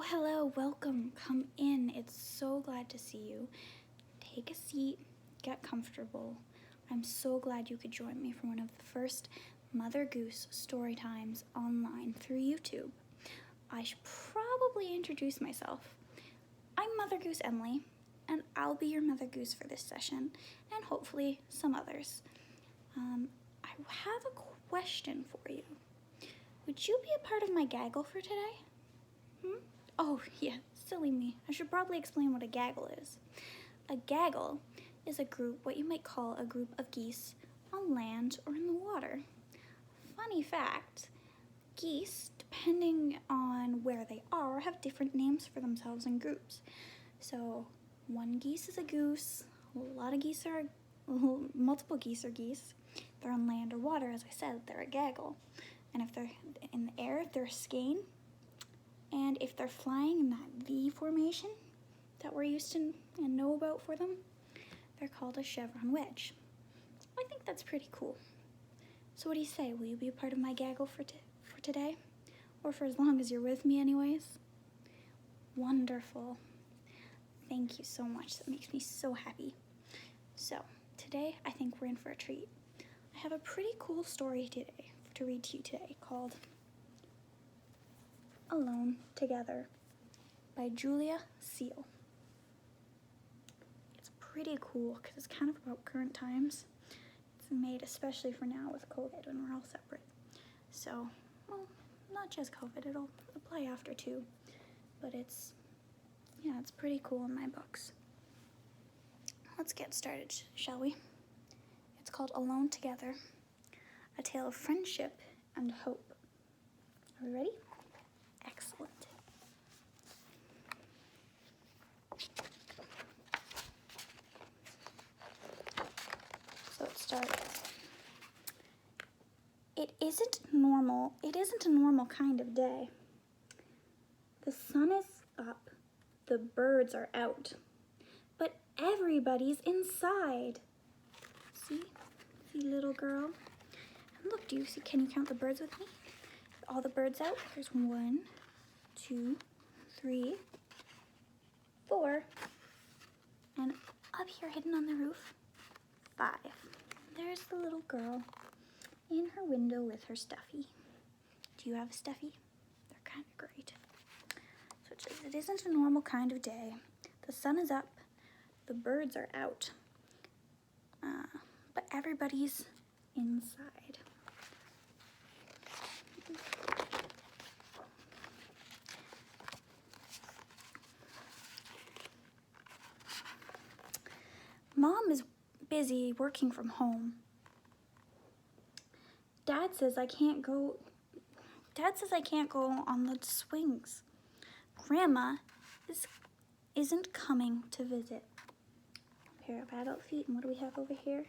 hello, welcome, come in. It's so glad to see you. Take a seat, get comfortable. I'm so glad you could join me for one of the first Mother Goose story times online through YouTube. I should probably introduce myself. I'm Mother Goose Emily, and I'll be your Mother Goose for this session, and hopefully some others. I have a question for you. Would you be a part of my gaggle for today? Oh, yeah, silly me. I should probably explain what a gaggle is. A gaggle is a group, what you might call a group of geese on land or in the water. Funny fact, geese, depending on where they are, have different names for themselves in groups. So one geese is a goose, multiple geese are geese. If they're on land or water, as I said, they're a gaggle. And if they're in the air, they're a skein. And if they're flying in that V formation that we're used to and know about for them, they're called a chevron wedge. I think that's pretty cool. So what do you say? Will you be a part of my gaggle for today? Or for as long as you're with me anyways? Wonderful. Thank you so much. That makes me so happy. So today I think we're in for a treat. I have a pretty cool story today to read to you today called Alone Together by Julia Seal. It's pretty cool because it's kind of about current times. It's made especially for now with COVID when we're all separate. So, well, not just COVID, it'll apply after too. But it's pretty cool in my books. Let's get started, shall we? It's called Alone Together, a tale of friendship and hope. Are we ready? Excellent. So it starts. It isn't a normal kind of day. The sun is up, the birds are out, but everybody's inside. See little girl? And look, can you count the birds with me? All the birds out. There's 1, 2, 3, 4, and up here hidden on the roof, 5. There's the little girl in her window with her stuffy. Do you have a stuffy? They're kind of great. So it says, it isn't a normal kind of day. The sun is up, the birds are out, but everybody's inside. Mom is busy working from home. Dad says I can't go on the swings. Grandma isn't coming to visit. A pair of adult feet, and what do we have over here?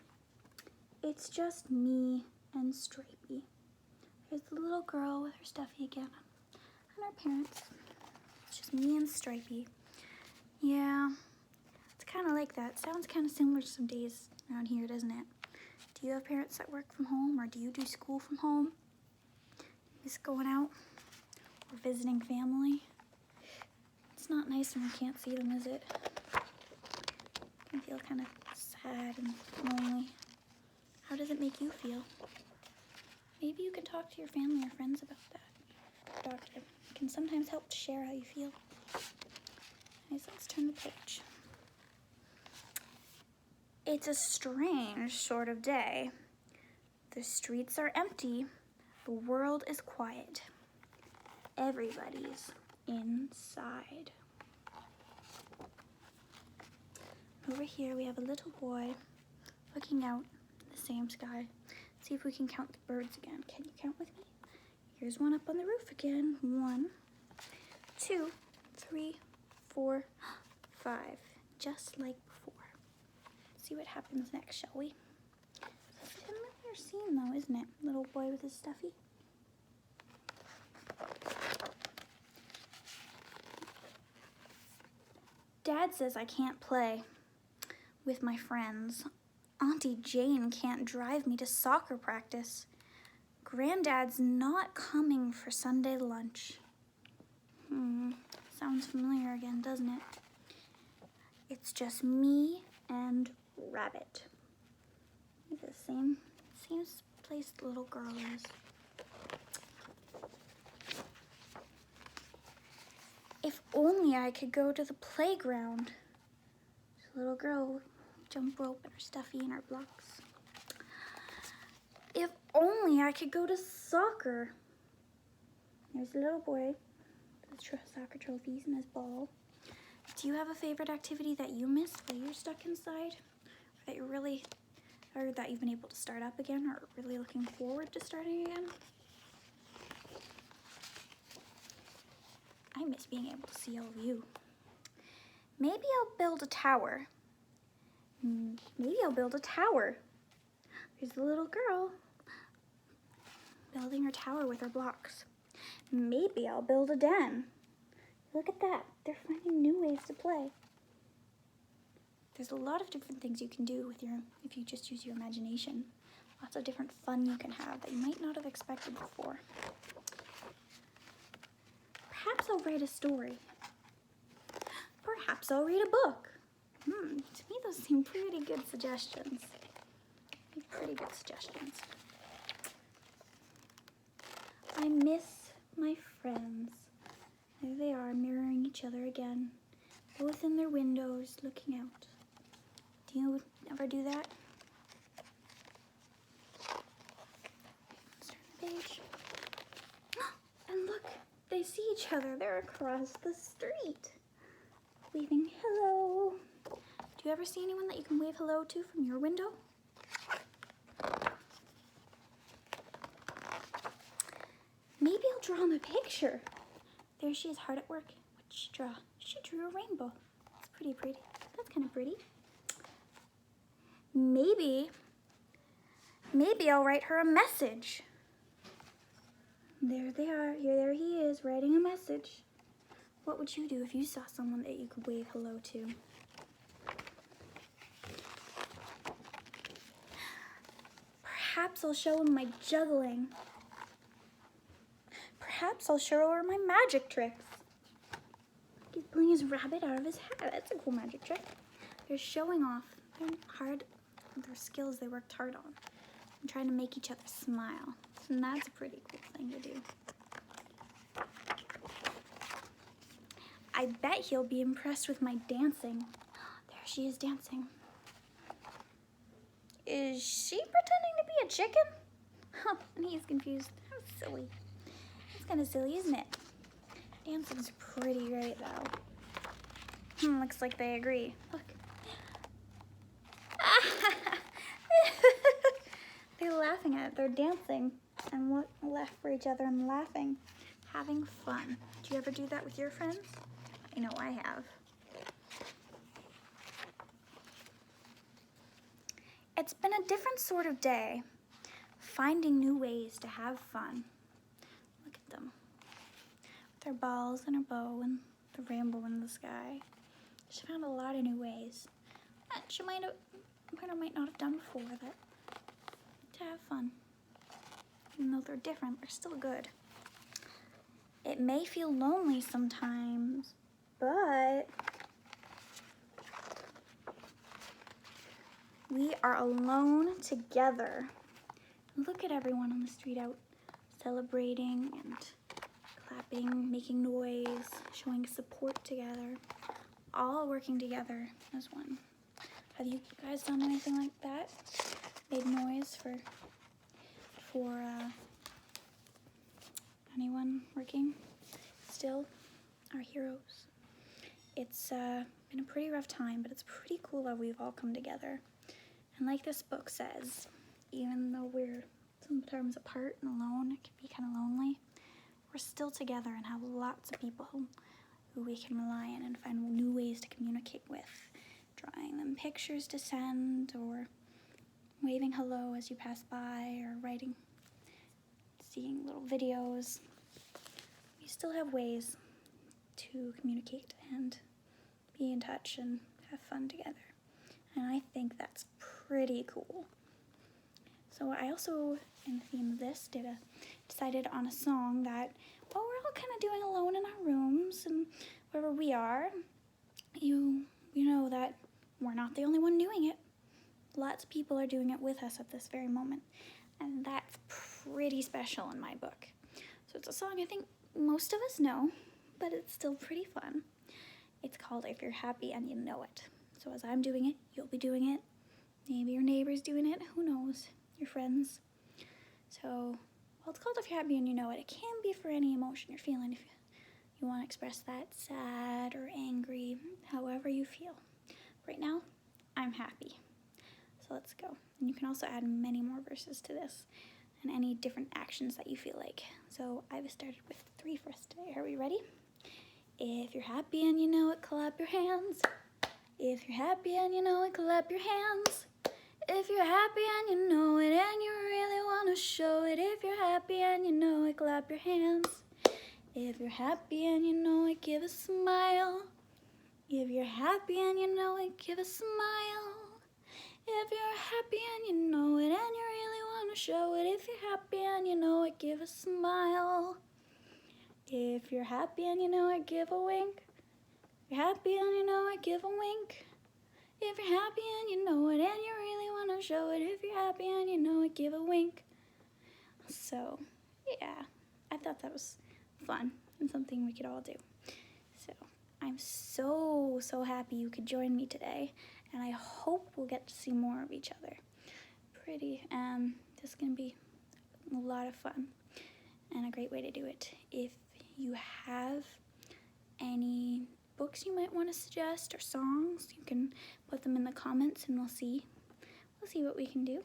It's just me and Stripey. There's the little girl with her stuffy again, and our parents. It's just me and Stripey. Yeah. Kind of like that. Sounds kind of similar to some days around here, doesn't it? Do you have parents that work from home, or do you do school from home? Just going out or visiting family? It's not nice when you can't see them, is it? You can feel kind of sad and lonely. How does it make you feel? Maybe you can talk to your family or friends about that. Doctor can sometimes help to share how you feel. Anyways, let's turn the page. It's a strange sort of day. The streets are empty. The world is quiet. Everybody's inside. Over here we have a little boy looking out at the same sky. See if we can count the birds again. Can you count with me? Here's one up on the roof again. 1, 2, 3, 4, 5. Just like before. See what happens next, shall we? It's a familiar scene though, isn't it? Little boy with his stuffy. Dad says I can't play with my friends. Auntie Jane can't drive me to soccer practice. Granddad's not coming for Sunday lunch. Sounds familiar again, doesn't it? It's just me and Rabbit. The same place the little girl is. If only I could go to the playground. The little girl jump rope and her stuffy and her blocks. If only I could go to soccer. There's a little boy with his soccer trophies and his ball. Do you have a favorite activity that you missed while you're stuck inside? Or that you've been able to start up again, or really looking forward to starting again? I miss being able to see all of you. Maybe I'll build a tower. Maybe I'll build a tower. There's the little girl building her tower with her blocks. Maybe I'll build a den. Look at that. They're finding new ways to play. There's a lot of different things you can do if you just use your imagination. Lots of different fun you can have that you might not have expected before. Perhaps I'll write a story. Perhaps I'll read a book. To me, those seem pretty good suggestions. Pretty good suggestions. I miss my friends. There they are, mirroring each other again, both in their windows, looking out. Do you ever do that? Let's turn the page. And look, they see each other. They're across the street, waving hello. Do you ever see anyone that you can wave hello to from your window? Maybe I'll draw them a picture. There she is, hard at work. What'd she draw? She drew a rainbow. That's pretty pretty. That's kind of pretty. Maybe I'll write her a message. There they are. There he is, writing a message. What would you do if you saw someone that you could wave hello to? Perhaps I'll show him my juggling. Perhaps I'll show her my magic tricks. He's pulling his rabbit out of his hat. That's a cool magic trick. They're showing off their skills they worked hard on and trying to make each other smile. And that's a pretty cool thing to do. I bet he'll be impressed with my dancing. There she is dancing. Is she pretending to be a chicken? Huh, and he's confused. How silly. It's kind of silly, isn't it? Dancing's pretty great, though. Looks like they agree. Look. They're laughing at it. They're dancing and laugh for each other and laughing. Having fun. Do you ever do that with your friends? I know I have. It's been a different sort of day. Finding new ways to have fun. Look at them. With their balls and her bow and the rainbow in the sky. She found a lot of new ways that she might or might not have done before to have fun. Even though they're different, they're still good. It may feel lonely sometimes, but we are alone together. Look at everyone on the street out celebrating and clapping, making noise, showing support together, all working together as one. Have you guys done anything like that? Made noise for anyone working still? Our heroes. It's been a pretty rough time, but it's pretty cool that we've all come together. And like this book says, even though we're sometimes apart and alone, it can be kind of lonely, we're still together and have lots of people who we can rely on and find new ways to communicate with. Drawing them pictures to send, or waving hello as you pass by, or seeing little videos. We still have ways to communicate and be in touch and have fun together. And I think that's pretty cool. So I also, in the theme of this, decided on a song that, well, we're all kind of doing alone in our rooms, and wherever we are, you know that we're not the only one doing it. Lots of people are doing it with us at this very moment, and that's pretty special in my book. So it's a song I think most of us know, but it's still pretty fun. It's called If You're Happy and You Know It. So as I'm doing it, you'll be doing it. Maybe your neighbor's doing it, who knows, your friends. So, well, it's called If You're Happy and You Know It. It can be for any emotion you're feeling, if you want to express that, sad or angry, however you feel. Right now, I'm happy. So let's go. And you can also add many more verses to this and any different actions that you feel like. So I've started with 3 for us today. Are we ready? If you're happy and you know it, clap your hands. If you're happy and you know it, clap your hands. If you're happy and you know it and you really want to show it. If you're happy and you know it, clap your hands. If you're happy and you know it, give a smile. If you're happy and you know it, give a smile. If you're happy and you know it and you really want to show it. If you're happy and you know it, give a smile. If you're happy and you know it, give a wink. If you're happy and you know it, give a wink. If you're happy and you know it and you really want to show it. If you're happy and you know it, give a wink. So, yeah, I thought that was fun and something we could all do. So, I'm so happy you could join me today. And I hope we'll get to see more of each other. This is going to be a lot of fun and a great way to do it. If you have any books you might want to suggest or songs, you can put them in the comments and we'll see what we can do.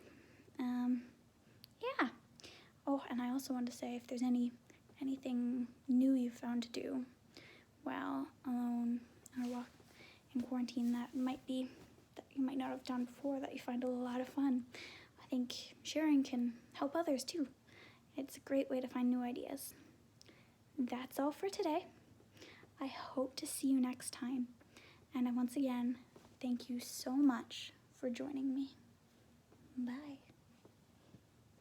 Yeah. Oh, and I also want to say if there's anything new you found to do while alone on a walk in quarantine that you might not have done before, that you find a lot of fun. I think sharing can help others too. It's a great way to find new ideas. That's all for today. I hope to see you next time. And once again, thank you so much for joining me. Bye.